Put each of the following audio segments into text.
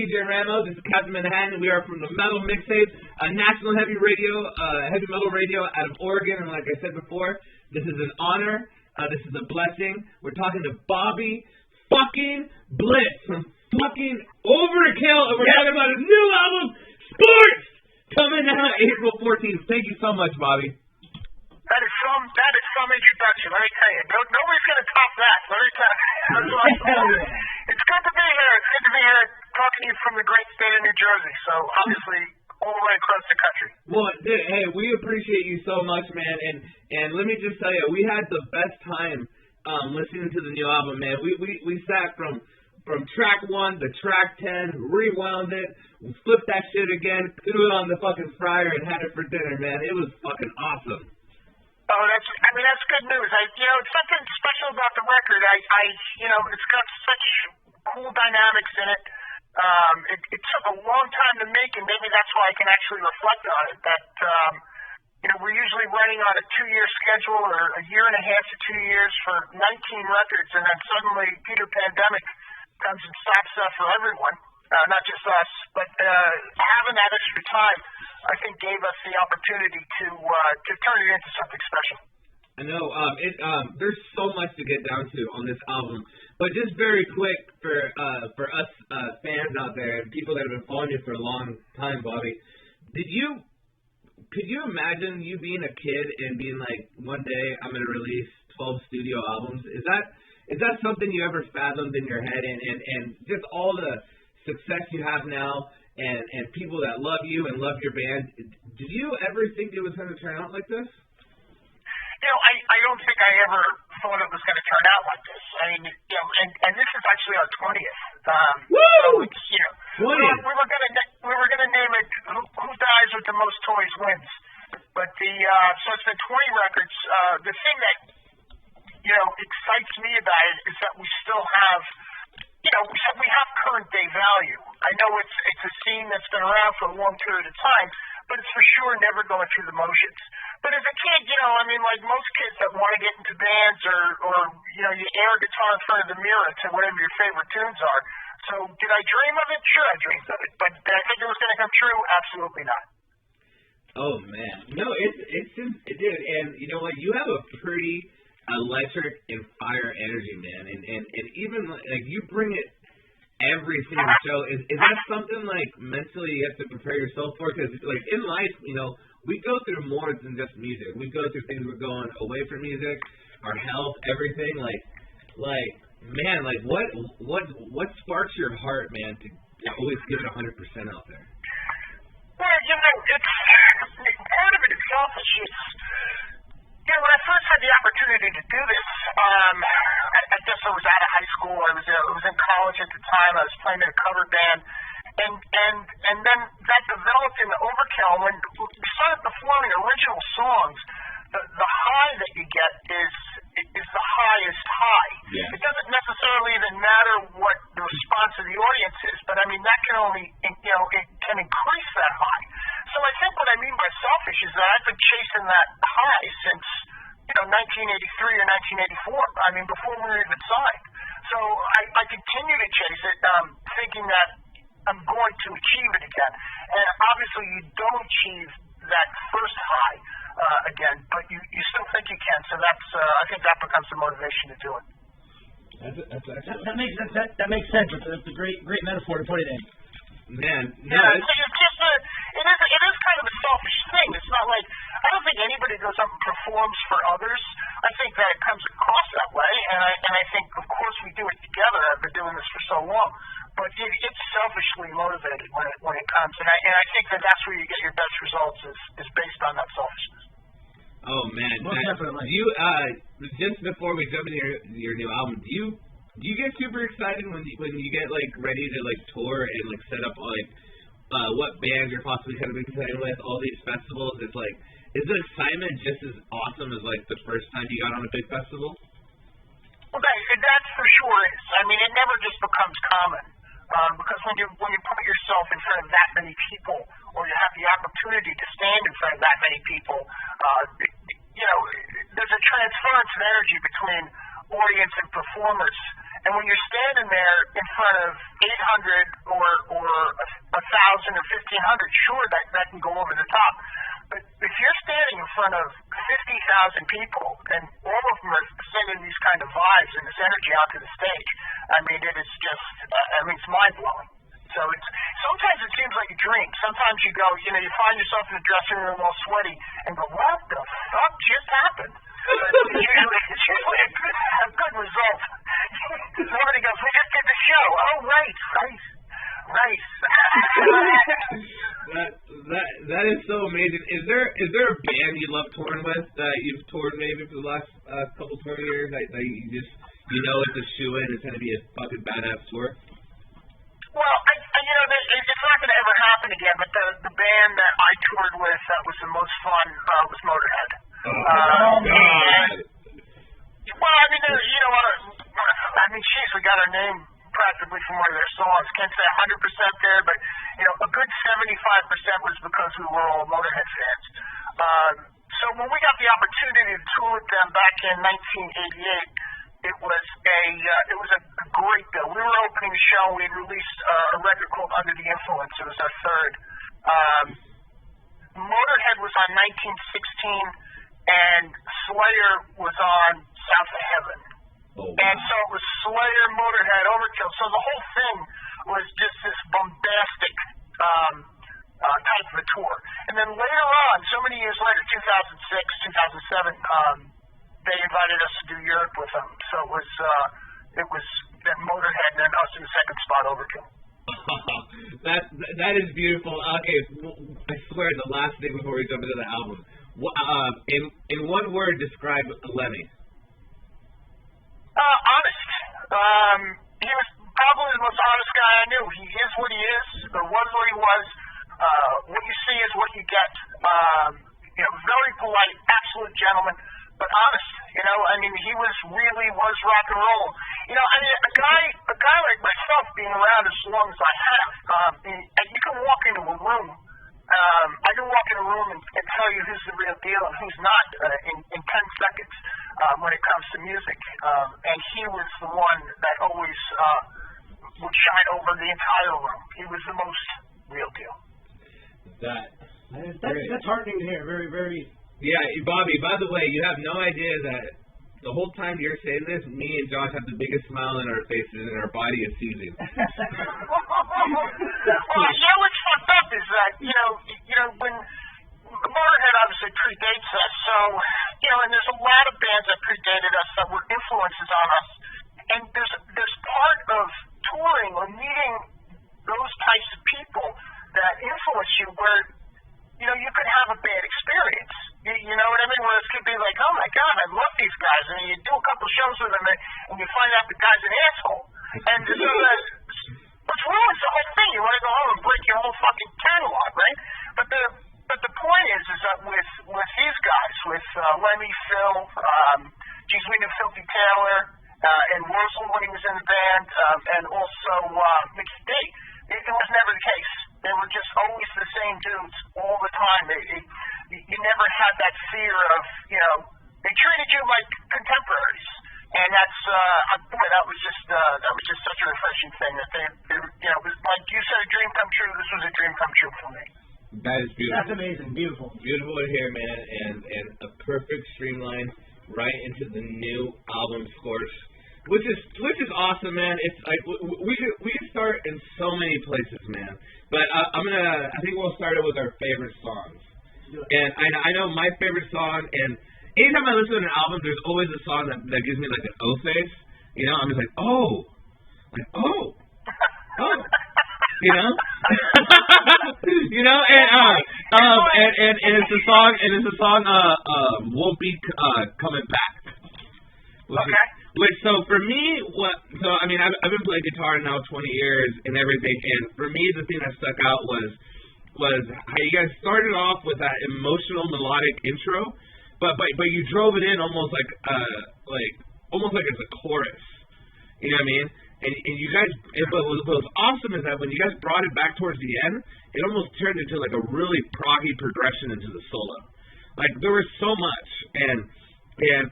DJ Ramo. This is Captain Manhattan. We are from the Metal Mixtape, a national heavy metal radio out of Oregon. And like I said before, this is an honor. This is a blessing. We're talking to Bobby fucking BLITZ from fucking OVERKILL, and we're talking about his new album, Sports, coming out April 14th. Thank you so much, Bobby. That is some introduction. Let me tell you, nobody's gonna top that. Let me tell you. It's good to be here. It's good to be here talking to you from the great state of New Jersey. So obviously, all the way across the country. Well, hey, we appreciate you so much, man. And let me just tell you, we had the best time listening to the new album, man. We sat from track 1 to track 10, rewound it, flipped that shit again, threw it on the fucking fryer, and had it for dinner, man. It was fucking awesome. Oh, that's good news. It's something special about the record. It's got such cool dynamics in it. It took a long time to make, and maybe that's why I can actually reflect on it. That we're usually running on a 2-year schedule, or a year and a half to 2 years for 19 records, and then suddenly Peter Pandemic comes and stops that for everyone, not just us. But having that extra time, I think, gave us the opportunity to turn it into something special. I know. There's so much to get down to on this album, but just very quick for us fans out there and people that have been following you for a long time, Bobby, could you imagine you being a kid and being like, one day I'm gonna release 12 studio albums? Is that something you ever fathomed in your head? And just all the success you have now, and people that love you and love your band, did you ever think it was going to turn out like this? I don't think I ever thought it was going to turn out like this. I mean, and this is actually our 20th. Woo! So we were gonna name it "Who Dies with the Most Toys Wins," but so it's been 20 records. The thing that excites me about it is that we still have. We have current day value. I know it's a scene that's been around for a long period of time, but it's for sure never going through the motions. But as a kid, like most kids that want to get into bands or you air a guitar in front of the mirror to whatever your favorite tunes are. So did I dream of it? Sure, I dreamed of it. But did I think it was going to come true? Absolutely not. Oh, man. No, it did. And you know what? You have a pretty electric and fire energy, man, and even like you bring it every single show. Is that something like mentally you have to prepare yourself for? Because like in life, we go through more than just music. We go through things. We're going away from music, our health, everything. Like man, like what sparks your heart, man, to always give it 100% out there? Well, it's part of it is selfish. When I first had the opportunity to do this, I guess I was out of high school. I was in college at the time. I was playing in a cover band, and then that developed into OVERKILL. When we started performing original songs, the high that you get is the highest high. Yeah. It doesn't necessarily even matter what the response of the audience is, but I mean that can only it can increase that high. So I think what I mean by selfish is that I've been chasing that high since 1983 or 1984. I mean before we were even signed. So I continue to chase it, thinking that I'm going to achieve it again. And obviously you don't achieve that first high again, but you still think you can. So that's I think that becomes the motivation to do it. That makes sense. That's a great metaphor to put it in. Man, yeah, it's just it is kind of a selfish thing. It's not like I don't think anybody goes up and performs for others. I think that it comes across that way, and I think of course we do it together. I've been doing this for so long, but it's selfishly motivated when it comes, and I think that's where you get your best results is based on that selfishness. Oh man, definitely. You just before we jump into your new album, do you get super excited when you get like ready to like tour and like set up like what bands you're possibly going to be playing with, all these festivals? It's like, is the excitement just as awesome as like the first time you got on a big festival? Well, that for sure is. I mean, it never just becomes common because when you put yourself in front of that many people, or you have the opportunity to stand in front of that many people, there's a transference of energy between audience and performers. And when you're standing there in front of 800 or or 1,500, sure, that can go over the top. But if you're standing in front of 50,000 people and all of them are sending these kind of vibes and this energy out to the stage, I mean, it is just, it's mind-blowing. So sometimes it seems like a dream. Sometimes you go, you find yourself in the dressing room all sweaty and go, what the fuck just happened? But it's usually a good result. Somebody goes, we just did the show. Oh, right. That is so amazing. Is there a band you love touring with that you've toured maybe for the last couple tour years that you just it's a shoe-in, it's going to be a fucking badass tour? Well, it's not going to ever happen again, but the band that I toured with that was the most fun was Motorhead. Oh, God. Well, geez, we got our name practically from one of their songs. Can't say 100% there, but, a good 75% was because we were all Motorhead fans. So when we got the opportunity to tour with them back in 1988, it was a great bill. We were opening the show. We had released a record called Under the Influence. It was our third. Motorhead was on 1916, and Slayer was on South of Heaven. Oh, wow. And so it was Slayer, Motorhead, Overkill. So the whole thing was just this bombastic type of a tour. And then later on, so many years later, 2006, 2007, they invited us to do Europe with them. So it was that Motorhead and then us in the second spot, Overkill. That is beautiful. Okay, I swear the last thing before we jump into the album. In one word, describe Lemmy. Honest. He was probably the most honest guy I knew. He is what he is, or was what he was. What you see is what you get. Very polite, absolute gentleman, but honest. He was rock and roll. A guy like myself being around as long as I have, you can walk into a room. I can walk in a room and tell you who's the real deal and who's not in 10 seconds when it comes to music. And he was the one that always would shine over the entire room. He was the most real deal. That's heartening to hear. Very, very. Yeah, Bobby, by the way, you have no idea that the whole time you're saying this, me and Josh have the biggest smile on our faces and our body is seizing. What's fucked up is that, when Motorhead obviously predates us, so, and there's a lot of bands that predated us that were influences on us, and there's part of touring or meeting those types of people that influence you where, you could have a bad experience. You know what I mean? Where it could be like, oh my God, I love these guys. And you do a couple shows with them and you find out the guy's an asshole. And so which ruins the whole thing. You want to go home and break your whole fucking catalog, right? But the point is that with these guys, with Lemmy, Phil, we knew Filthy Taylor, and Russell when he was in the band, and also Mixtape, it was never the case. They were just always the same dudes all the time. You never had that fear of, they treated you like contemporaries. And that's, that was just such a refreshing thing that they it was like you said, a dream come true. This was a dream come true for me. That is beautiful. That's amazing. Beautiful. Beautiful to hear, man. And a perfect streamline right into the new album scores. Which is awesome, man. It's like we could start in so many places, man. But I think we'll start it with our favorite songs. And I know my favorite song, and anytime I listen to an album, there's always a song that gives me like an O face. I'm just like, oh, and and it's a song won't be coming back. So for me, I've been playing guitar now 20 years and everything, and for me the thing that stuck out was how you guys started off with that emotional melodic intro, but you drove it in almost like it's a chorus. You know what I mean? And you guys, what was awesome is that when you guys brought it back towards the end, it almost turned into like a really proggy progression into the solo. Like there was so much, and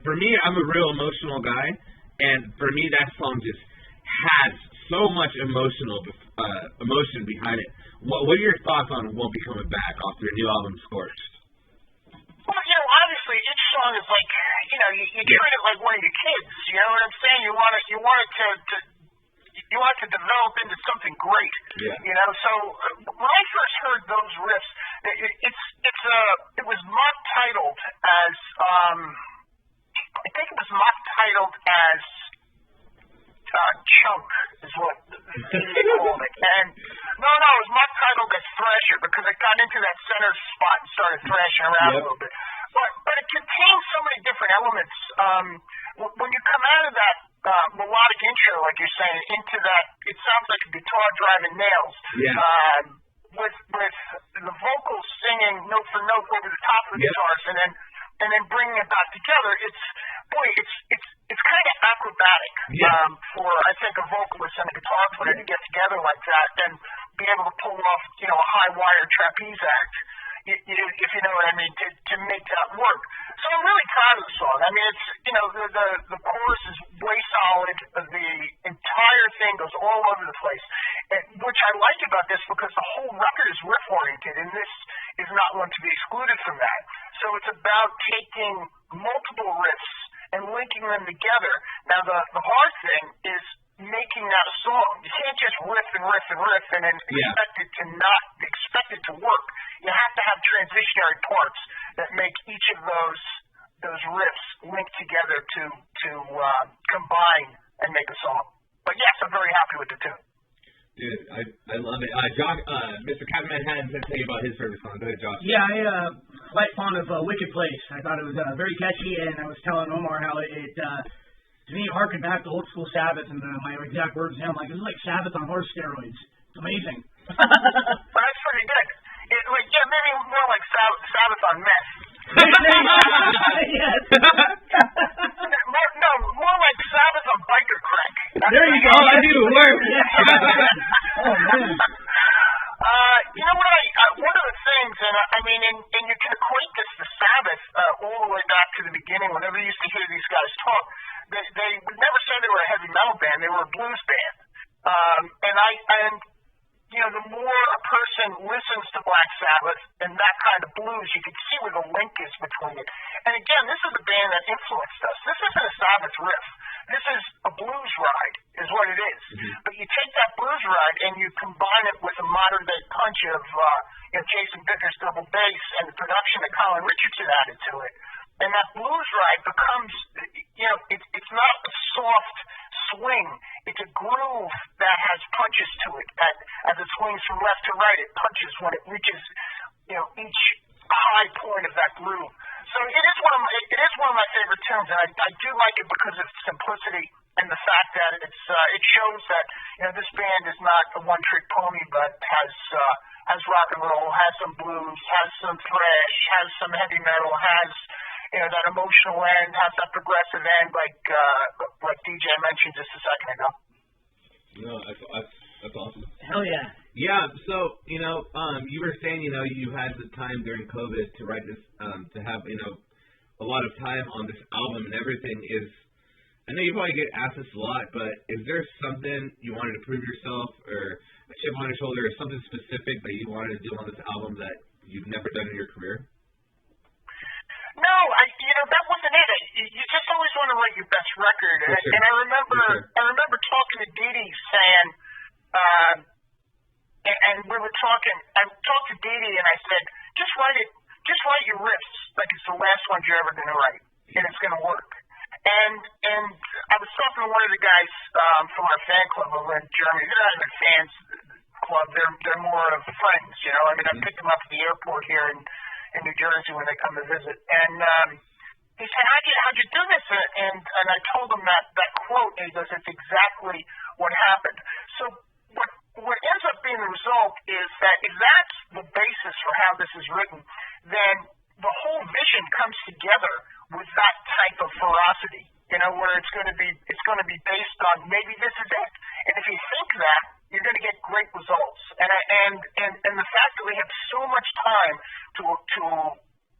for me, I'm a real emotional guy. And for me, that song just has so much emotional emotion behind it. What are your thoughts on Won't Be Coming Back off your new album, Scorched? Well, obviously each song is like, you treat it like one of your kids. You know what I'm saying? You want it to develop into something great. Yeah. So when I first heard those riffs, it was mock titled as I think it was mock titled as Chunk is what they called it. And no, it was mock titled as Thrasher because it got into that center spot and started thrashing around a little bit. But it contains so many different elements. When you come out of that melodic intro, like you're saying, into that, it sounds like a guitar driving nails. Yeah. With the vocals singing note for note over the top of the guitars, and then bringing it back together. It's kind of acrobatic for I think a vocalist and a guitar player to get together like that and be able to pull off a high wire trapeze act. If you know what I mean, to make that work. So I'm really proud of the song. I mean, it's the chorus is way solid. The entire thing goes all over the place, which I like about this because the whole record is riff oriented, and this is not one to be excluded from that. So it's about taking multiple riffs and linking them together. Now the hard thing is making that a song. You can't just riff and riff and riff and then expect it to work. You have to have transitionary parts that make each of those riffs link together to combine and make a song. But yes, I'm very happy with the tune. Dude, I love it. Josh, Mr. Captain Manhattan said to tell you about his favorite song. Go ahead, Josh. Yeah, I quite fond of Wicked Place. I thought it was very catchy, and I was telling Omar how it to me, harkened back to old school Sabbath, and my exact words to him, like, this is like Sabbath on horse steroids. It's amazing. Well, that's pretty good. Maybe more like Sabbath on meth. Yes. More like Sabbath on biker crack. There you go. I do. Work. Oh, man. One of the things, and you can equate this to Sabbath all the way back to the beginning. Whenever you used to hear these guys talk, they would never say they were a heavy metal band. They were a blues band. The more a person listens to Black Sabbath and that kind of blues, you can see where the link is between it. And again, this is a band that influenced us. This isn't a Sabbath riff. This is a blues ride, is what it is. Mm-hmm. But you take that blues ride and you combine it with a modern day punch of Jason Bicker's double bass and the production that Colin Richardson added to it. And that blues ride becomes, it's not a soft swing. It's a groove that has punches to it. As it swings from left to right, it punches when it reaches, each high point of that groove. So it is one of my favorite tunes, and I do like it because of its simplicity and the fact that it shows that this band is not a one-trick pony, but has rock and roll, has some blues, has some thrash, has some heavy metal, has that emotional end, has that progressive end, like DJ mentioned just a second ago. No, that's awesome. Hell yeah. Yeah. So you were saying you had the time during COVID to write this, to have a lot of time on this album and everything. I know you probably get asked this a lot, but is there something you wanted to prove yourself, or a chip on your shoulder, or something specific that you wanted to do on this album that you've never done in your career? No, that wasn't it. You just always want to write your best record. Sure. And I remember talking to Dee saying, and we were talking, I talked to Dee and I said, just write your riffs like it's the last one you're ever going to write, and it's going to work. And I was talking to one of the guys from our fan club over in Germany. They're not even fans club. They're more of friends, I picked them up at the airport here in New Jersey when they come to visit. And he said, how'd you do this? And I told him that quote, and he goes, it's exactly what happened. So what ends up being the result is that if that's the basis for how this is written, then the whole vision comes together with that type of ferocity, where it's going to be based on maybe this is it. And if you think that, you're going to get great results. And the fact that we have so much time to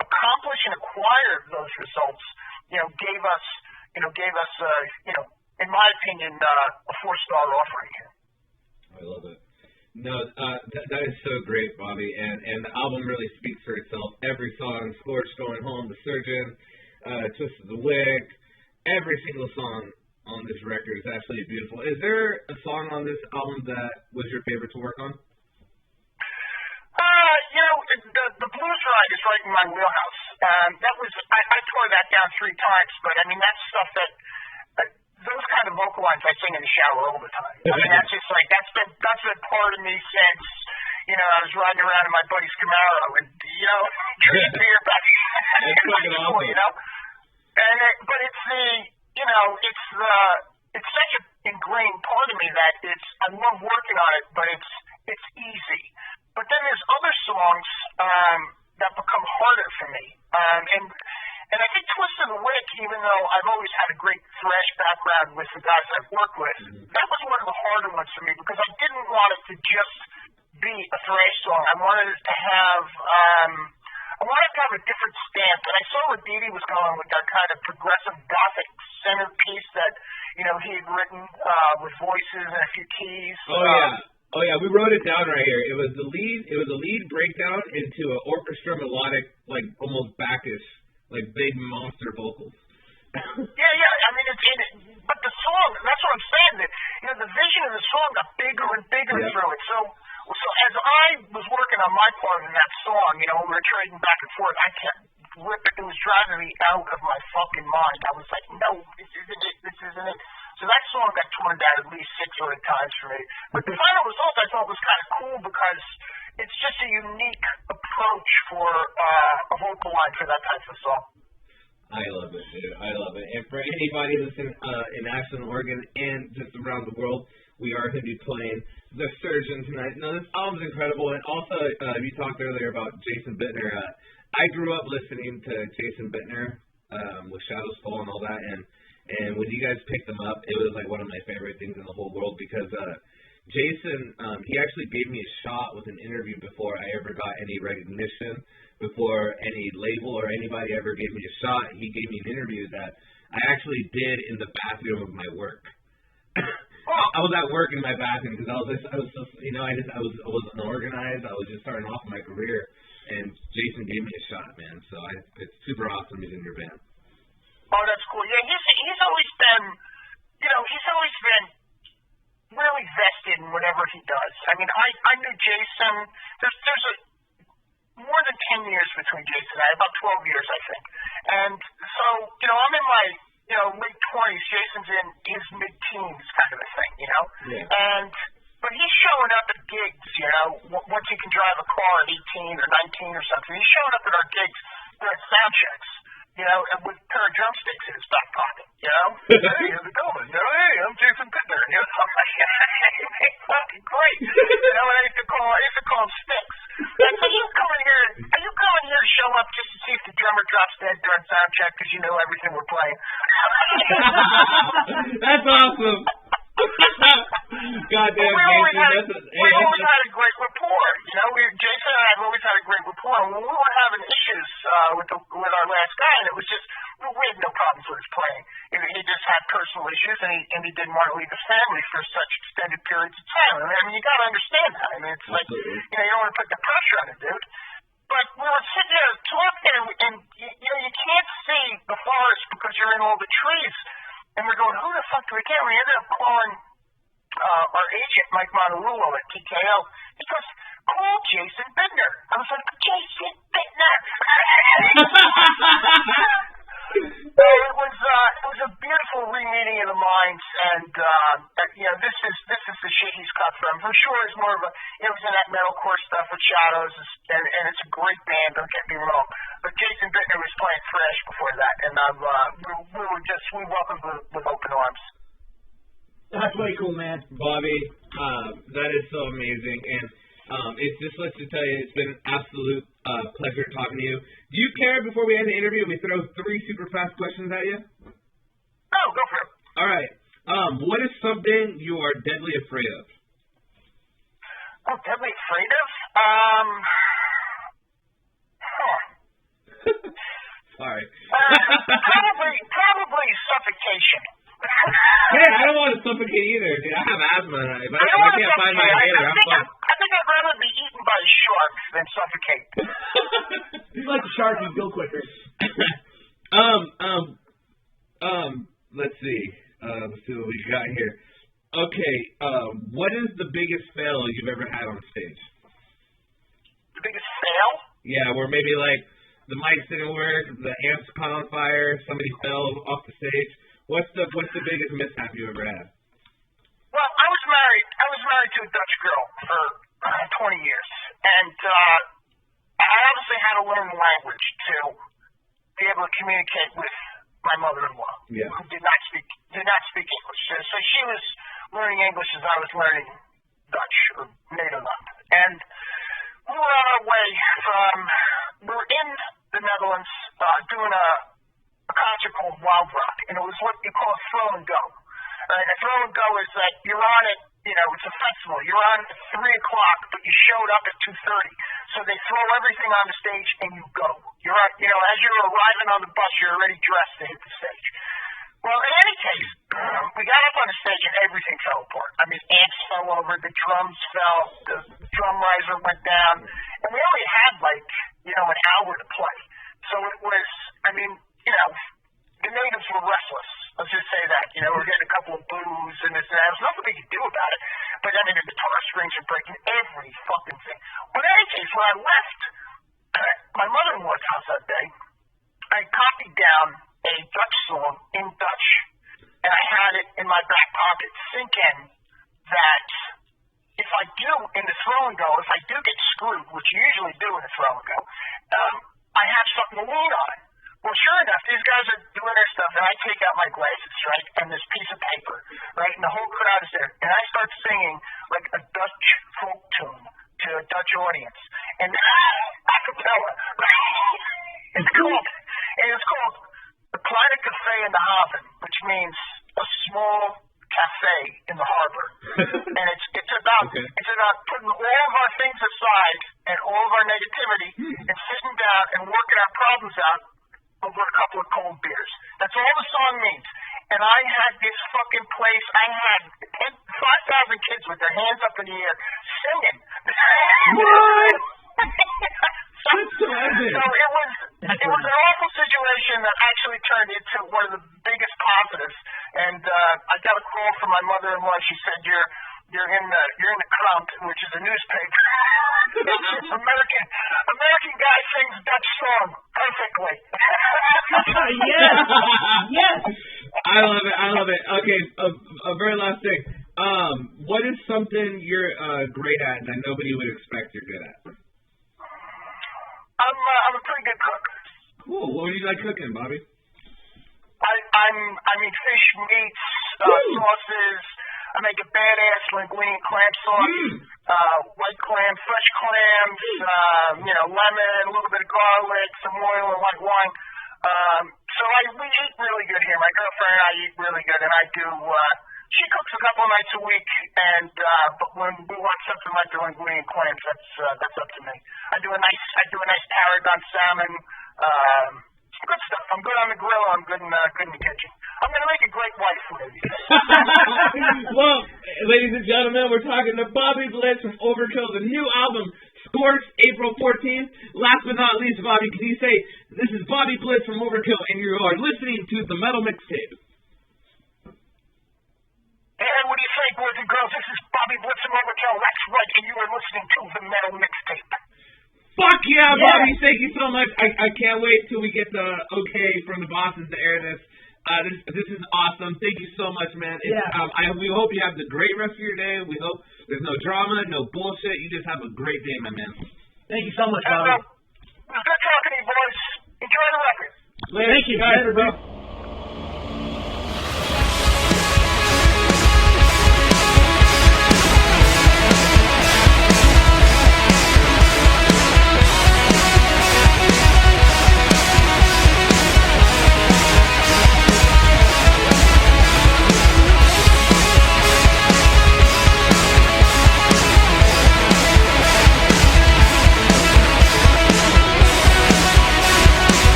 accomplish and acquire those results, gave us, in my opinion, a 4-star offering here. I love it. No, that is so great, Bobby, and the album really speaks for itself. Every song, Scorched, Going Home, The Surgeon, Twist of the Wick, every single song on this record is absolutely beautiful. Is there a song on this album that was your favorite to work on? The blues ride is right in my wheelhouse. That was I tore that down 3 times, but I mean that's stuff that those kind of vocal lines I sing in the shower all the time. I mean that's just like that's been part of me since I was riding around in my buddy's Camaro and drinking beer back in high school, but it's it's such an ingrained part of me that I love working on it, but it's easy. But then there's other songs that become harder for me. And I think Twist of the Wick, even though I've always had a great thrash background with the guys I've worked with, that was one of the harder ones for me because I didn't want it to just be a thrash song. I wanted it to have a different stamp. And I saw what Dee was going with that kind of progressive gothic centerpiece that he had written with voices and a few keys. Oh yeah, we wrote it down right here. It was the lead breakdown into an orchestra melodic, like almost Bacchus, like big monster vocals. Yeah. I mean, but the song, that's what I'm saying. That the vision of the song got bigger and bigger through it. So as I was working on my part in that song, we were trading back and forth. I kept ripping. It was driving me out of my fucking mind. I was like, no, this isn't it. This isn't it. So that song got torn down at least 6 or 8 times for me. But the final result I thought was kind of cool because it's just a unique approach for a vocal line for that type of song. I love it, dude. I love it. And for anybody listening in Ashland, Oregon, and just around the world, we are going to be playing The Surgeon tonight. Now, this album's incredible. And also, you talked earlier about Jason Bittner. I grew up listening to Jason Bittner with Shadows Fall and all that, and when you guys picked them up, it was like one of my favorite things in the whole world because Jason, he actually gave me a shot with an interview before I ever got any recognition, before any label or anybody ever gave me a shot. He gave me an interview that I actually did in the bathroom of my work. I was at work in my bathroom because I was unorganized. I was just starting off my career, and Jason gave me a shot, man. So it's super awesome he's in your band. Oh, that's cool. Yeah, he's always been, really vested in whatever he does. I mean, I knew Jason. There's more than 10 years between Jason and I, about 12 years, I think. And so, I'm in my, late 20s. Jason's in his mid-teens, kind of a thing, Yeah. But he's showing up at gigs, once he can drive a car at 18 or 19 or something. He's showing up at our gigs during sound checks. With a pair of drumsticks in his back pocket, Hey, how's it going? Hey, I'm Jason Bittner. I'm like, hey, fucking great. I used to call him Sticks. And so are you coming here to show up just to see if the drummer drops dead during sound check because you know everything we're playing? That's awesome. Goddamn, we always had a great rapport. Jason and I have always had a great rapport. When we were having issues with our last guy, and it was just we had no problems with his playing. He just had personal issues, and he didn't want to leave his family for such extended periods of time. I mean, you got to understand that. I mean, it's like you don't want to put the pressure on a dude. But we were sitting there talking, and you can't see the forest because you're in all the trees. And we're going, who the fuck do we get? We ended up calling our agent, Mike Monterulo at TKO. He goes, call Jason Bittner. I was like, Jason Bittner. It was a beautiful re-meeting of the minds, and this is the shit he's cut from. For sure, it's more of it was in that metalcore stuff with Shadows, and it's a great band. Don't get me wrong, but Jason Bittner was playing thrash before that, and we welcomed with open arms. That's way cool, man. Bobby, that is so amazing, and it's just let's just tell you, it's been an absolute pleasure talking to you. Do you care before we end the interview? We throw 3 super fast questions at you. Oh, go for it. All right. What is something you are deadly afraid of? Oh, deadly afraid of? Sorry. Probably suffocation. Hey, I don't want to suffocate either, dude. I have asthma. If I can't find my inhaler, I'm fucked. shark than suffocate. He's like a shark, he'd go quicker. Let's see. Let's see what we got here. Okay, what is the biggest fail you've ever had on stage? The biggest fail? Yeah, where maybe like the mics didn't work, the amps caught on fire, somebody fell off the stage. What's the biggest mishap you ever had? Well, I was married to a Dutch girl for 20 years, and I obviously had to learn the language to be able to communicate with my mother-in-law, who did not speak English. So she was learning English as I was learning Dutch or Nederland. And we were on our way we were in the Netherlands doing a concert called Wild Rock, and it was what you call a throw and go. A throw and go is that you're on it, it's a festival. You're on at 3 o'clock, but you showed up at 2:30. So they throw everything on the stage and you go. You're on, as you're arriving on the bus, you're already dressed to hit the stage. Well, in any case, we got up on the stage and everything fell apart. I mean, amps fell over, the drums fell, the drum riser went down, and we only had an hour to play. So it was, the natives were restless. Let's just say that. We're getting a couple of boos and this and that. There's nothing we could do about it. But the guitar strings are breaking, every fucking thing. But in any case, when I left my mother-in-law's house that day, I copied down a Dutch song in Dutch, and I had it in my back pocket, thinking that if I do in the throw and go, if I do get screwed, which you usually do in the throw and go, I have something to lean on. Well, sure enough, these guys are doing their stuff, and I take out my glasses, right, and this piece of paper, right, and the whole crowd is there, and I start singing like a Dutch folk tune to a Dutch audience, and a cappella, right? It's called the Kleine Café in the Haven, which means a small cafe in the harbor, and it's about putting all of our things aside and all of our negativity and sitting down and working our problems out over a couple of cold beers. That's all the song means. And I had this fucking place, I had 5,000 kids with their hands up in the air singing. What? So it was an awful situation that actually turned into one of the biggest positives. And I got a call from my mother-in-law. She said, you're in the Krant, which is a newspaper. American guy sings Dutch song perfectly. Yes. I love it. Okay, a very last thing. What is something you're great at that nobody would expect you're good at? I'm a pretty good cook. Cool. What do you like cooking, Bobby? I mean fish, meats, sauces. I make a badass linguine clam sauce, white clam, fresh clams, lemon, a little bit of garlic, some oil, and white wine. So we eat really good here. My girlfriend and I eat really good, and I do. She cooks a couple of nights a week, and but when we want something like the linguine and clams, that's up to me. I do a nice tarragon salmon. Good stuff. I'm good on the grill. I'm good in the kitchen. I'm going to make a great wife for you. Well, ladies and gentlemen, we're talking to Bobby Blitz from Overkill, the new album, Scorched, April 14th. Last but not least, Bobby, can you say, this is Bobby Blitz from Overkill, and you are listening to The Metal Mixtape. And what do you think, boys and girls? This is Bobby Blitz from Overkill. That's right, and you are listening to The Metal Mixtape. Fuck yeah, Bobby! Thank you so much. I can't wait till we get the okay from the bosses to air this. This is awesome. Thank you so much, man. We hope you have the great rest of your day. We hope there's no drama, no bullshit. You just have a great day, my man. Thank you so much, Bobby. It was good talking to you, boys. Enjoy the record. Thank you, guys. Later, bro.